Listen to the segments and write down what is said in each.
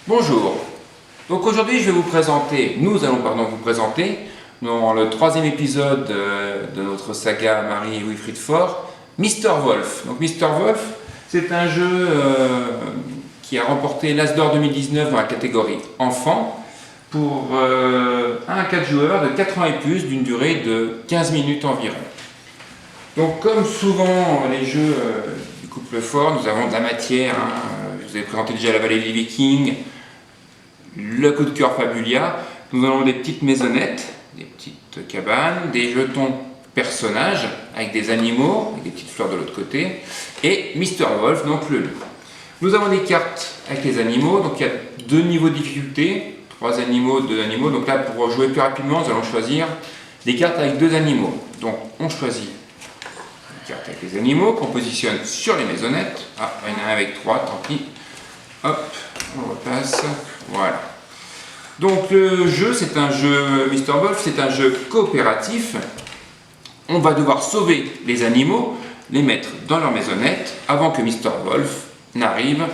Bonjour, donc aujourd'hui je vais vous présenter, nous allons vous présenter dans le troisième épisode de notre saga Marie et Wilfried Faure, Mr. Wolf. Donc Mr. Wolf, c'est un jeu qui a remporté l'As d'Or 2019 dans la catégorie enfant pour 1 à 4 joueurs de 4 ans et plus d'une durée de 15 minutes environ. Donc comme souvent les jeux du couple Faure, nous avons de la matière, je vous ai présenté déjà la vallée des Vikings, le coup de cœur Fabulia, nous avons des petites maisonnettes, des petites cabanes, des jetons personnages avec des animaux, avec des petites fleurs de l'autre côté, et Mr. Wolf, donc le loup. Nous avons des cartes avec les animaux, donc il y a 2 niveaux de difficulté, 3 animaux, 2 animaux, donc là pour jouer plus rapidement, nous allons choisir des cartes avec 2 animaux. Donc on choisit une carte avec les animaux qu'on positionne sur les maisonnettes. Ah, il y en a un avec 3, tant pis. Hop, on repasse. Voilà. Donc le jeu, c'est un jeu Mr. Wolf, c'est un jeu coopératif. On va devoir sauver les animaux, les mettre dans leur maisonnette avant que Mr. Wolf n'arrive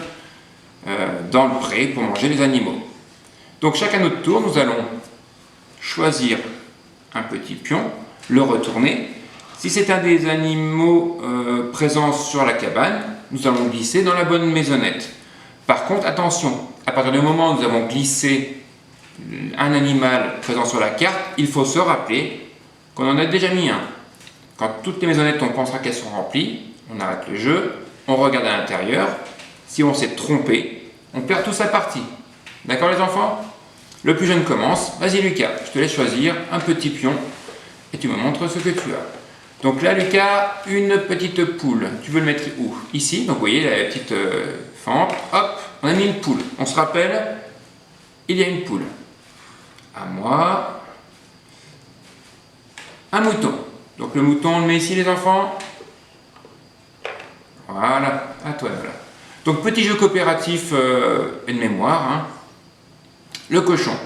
dans le pré pour manger les animaux. Donc chacun notre tour, nous allons choisir un petit pion, le retourner. Si c'est un des animaux présents sur la cabane, nous allons glisser dans la bonne maisonnette. Par contre, attention, à partir du moment où nous avons glissé un animal présent sur la carte, il faut se rappeler qu'on en a déjà mis un. Quand toutes les maisonnettes, on pensera qu'elles sont remplies, on arrête le jeu, on regarde à l'intérieur. Si on s'est trompé, on perd toute sa partie. D'accord les enfants? Le plus jeune commence. Vas-y Lucas, je te laisse choisir un petit pion et tu me montres ce que tu as. Donc là Lucas, une petite poule. Tu veux le mettre où? Ici, donc vous voyez la petite fente. Hop, on a mis une poule. On se rappelle, il y a une poule. À moi. Un mouton. Donc le mouton, on le met ici les enfants. Voilà, à toi voilà. Donc petit jeu coopératif et de mémoire. Hein. Le cochon.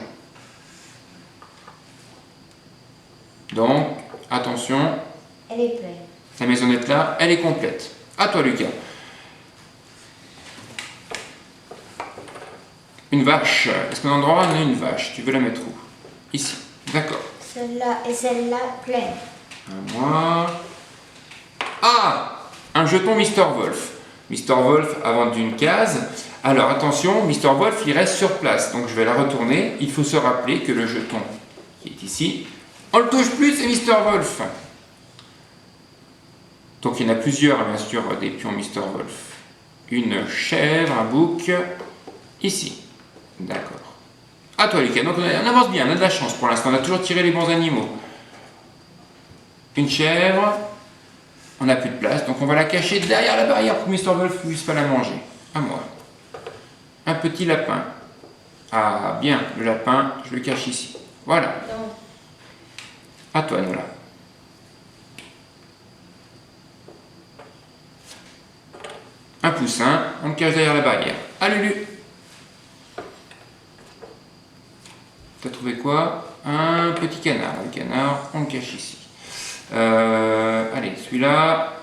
Donc, attention. Elle est pleine. La maisonnette là, elle est complète. À toi Lucas. Une vache. Est-ce qu'un endroit on a une vache? Tu veux la mettre où? Ici. D'accord. Celle-là et celle-là pleine. À moi. Ah! Un jeton Mr. Wolf. Mr. Wolf a vendu une case. Alors attention, Mr. Wolf il reste sur place. Donc je vais la retourner. Il faut se rappeler que le jeton qui est ici, on le touche plus, c'est Mr. Wolf. Donc il y en a plusieurs, bien sûr, des pions Mr. Wolf. Une chèvre, un bouc, ici. D'accord. À toi Lucas. Donc on avance bien, on a de la chance pour l'instant. On a toujours tiré les bons animaux. Une chèvre. On n'a plus de place, donc on va la cacher derrière la barrière pour que Mr. Wolf ne puisse pas la manger. À moi. Un petit lapin. Ah, bien, le lapin, je le cache ici. Voilà. À toi, Nola. Un poussin, on le cache derrière la barrière. Ah, Lulu. T'as trouvé quoi? Un petit canard. Le canard, on le cache ici. Allez, celui-là,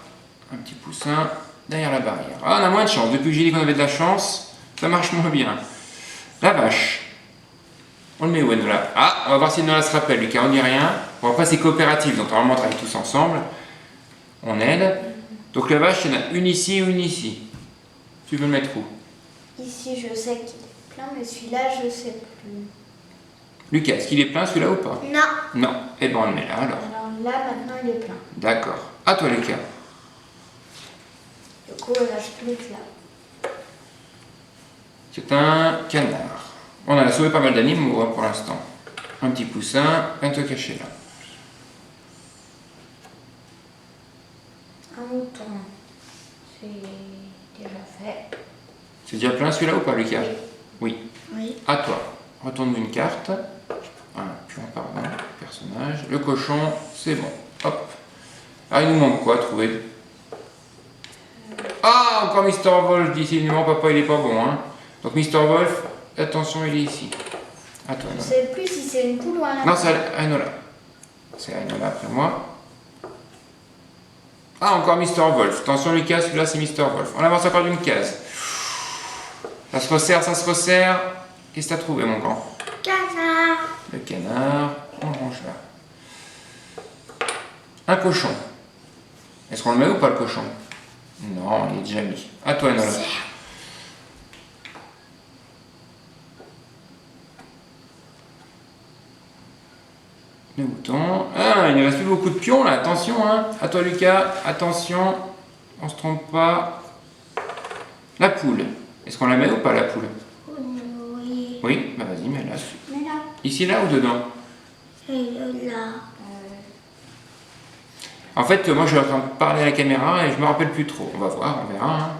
un petit poussin derrière la barrière. Ah, on a moins de chance. Depuis que j'ai dit qu'on avait de la chance, ça marche moins bien. La vache. On le met où, Nola? Ah, on va voir si Nola se rappelle. Lucas, on dit rien. Bon, après, c'est coopératif, donc normalement, on travaille tous ensemble. On aide. Donc, la vache, il y en a une ici ou une ici. Tu veux le mettre où? Ici, je sais qu'il est plein, mais celui-là, je sais plus. Lucas, est-ce qu'il est plein celui-là ou pas? Non. Non. Eh ben, on le met là alors. Alors là, maintenant, il est plein. D'accord. À toi, Lucas. Du coup, il reste plus que là. C'est un canard. On a sauvé pas mal d'animaux hein, pour l'instant. Un petit poussin, viens te cacher là. Un mouton. C'est déjà fait. C'est déjà plein celui-là ou pas, Lucas? Oui. Oui. À toi. Retourne une carte. Un pion, pardon. Personnage. Le cochon, c'est bon. Hop. Ah, il nous manque quoi à trouver? Ah, encore Mr. Wolf. Décidément, papa, il est pas bon. Hein. Donc, Mr. Wolf, attention, il est ici. À toi. Je sais plus si c'est une poule ou un lapin. Non, c'est Ainola. C'est Ainola après moi. Ah, encore Mr. Wolf. Attention, Lucas, celui-là, c'est Mr. Wolf. On avance encore d'une case. Ça se resserre, ça se resserre. Qu'est-ce que t'as trouvé, mon grand? Canard. Le canard, on le range là. Un cochon. Est-ce qu'on le met ou pas, le cochon? Non, il est déjà mis. À toi, Enola. Le mouton. Ah, il ne reste plus beaucoup de pions là, attention, hein. À toi, Lucas, attention, on se trompe pas. La poule. Est-ce qu'on la met ou pas, la poule? Oui. Oui, bah vas-y, mets-la. Mais là. Ici, là ou dedans? Et là. En fait, moi, je suis en train de parler à la caméra et je me rappelle plus trop. On va voir, on verra. Hein.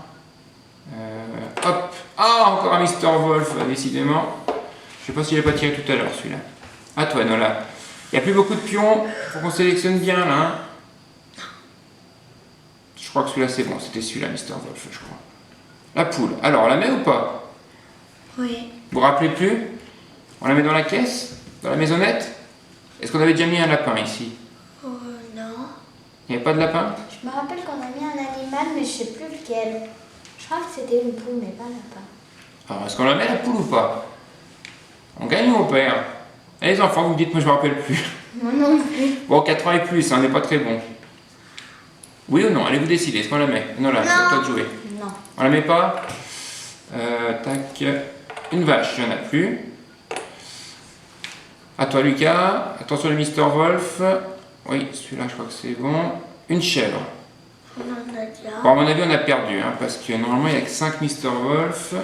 Hop. Ah, encore un Mister Wolf, décidément. Je sais pas s'il n'est pas tiré tout à l'heure, celui-là. À toi, Enola. Il n'y a plus beaucoup de pions. Faut qu'on sélectionne bien, là. Hein. Je crois que celui-là, c'est bon. C'était celui-là, Mister Wolf, je crois. La poule. Alors, on la met ou pas? Oui. Vous vous rappelez plus? On la met dans la caisse? Dans la maisonnette? Est-ce qu'on avait déjà mis un lapin ici? Oh non. Il n'y avait pas de lapin? Je me rappelle qu'on a mis un animal, mais je sais plus lequel. Je crois que c'était une poule, mais pas un lapin. Alors, est-ce qu'on la met la poule ou pas? On gagne ou on perd? Et les enfants, vous me dites, moi je me rappelle plus. Moi non plus. Bon, 4 ans et plus, hein, on n'est pas très bon. Oui ou non? Allez, vous décidez, est-ce qu'on la met? Non, là, c'est à toi de jouer. Non. On la met pas? Tac. Une vache, il n'y en a plus. À toi, Lucas. Attention, le Mister Wolf. Oui, celui-là, je crois que c'est bon. Une chèvre. On en a déjà. Bon, à mon avis, on a perdu, hein, parce que normalement, il n'y a que 5 Mister Wolf.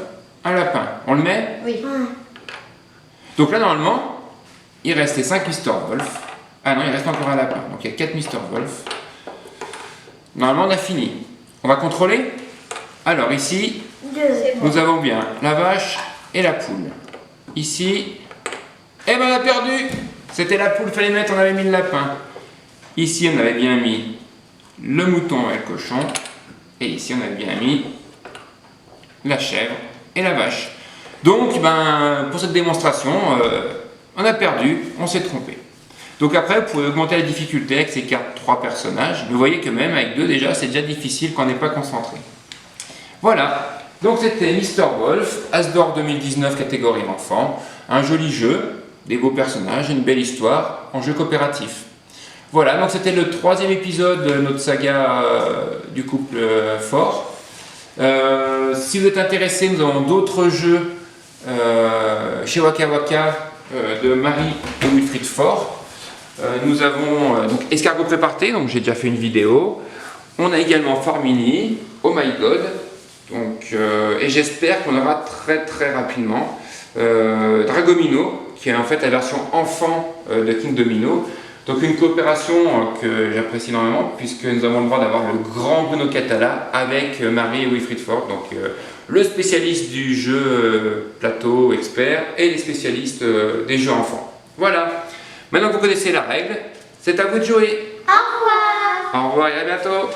Un lapin. On le met? Oui. Donc là, normalement, il reste les 5 Mister Wolf. Ah non, il reste encore un lapin. Donc il y a 4 Mister Wolf. Normalement, on a fini. On va contrôler? Alors ici, nous avons bien la vache et la poule. Ici, eh ben on a perdu! C'était la poule, fallait mettre, on avait mis le lapin. Ici, on avait bien mis le mouton et le cochon. Et ici, on avait bien mis la chèvre et la vache. Donc, ben, pour cette démonstration, on a perdu, on s'est trompé. Donc après, vous pouvez augmenter la difficulté avec ces cartes 3 personnages. Mais vous voyez que même avec 2 déjà, c'est déjà difficile quand on n'est pas concentré. Voilà. Donc c'était Mister Wolf, As d'or 2019 catégorie enfant. Un joli jeu, des beaux personnages, une belle histoire en jeu coopératif. Voilà, donc c'était le 3e épisode de notre saga du couple fort. Si vous êtes intéressé, nous avons d'autres jeux chez Waka Waka de Marie et Wilfried Fort. Nous avons donc Escargot Préparté, donc j'ai déjà fait une vidéo. On a également Formini, Oh My God, donc, et j'espère qu'on aura très rapidement Dragomino, qui est en fait la version enfant de King Domino. Donc une coopération que j'apprécie énormément, puisque nous avons le droit d'avoir le grand Bruno Catala avec Marie et Wilfried Fort, donc le spécialiste du jeu plateau expert et les spécialistes des jeux enfants. Voilà, maintenant que vous connaissez la règle, c'est à vous de jouer. Au revoir. Au revoir et à bientôt.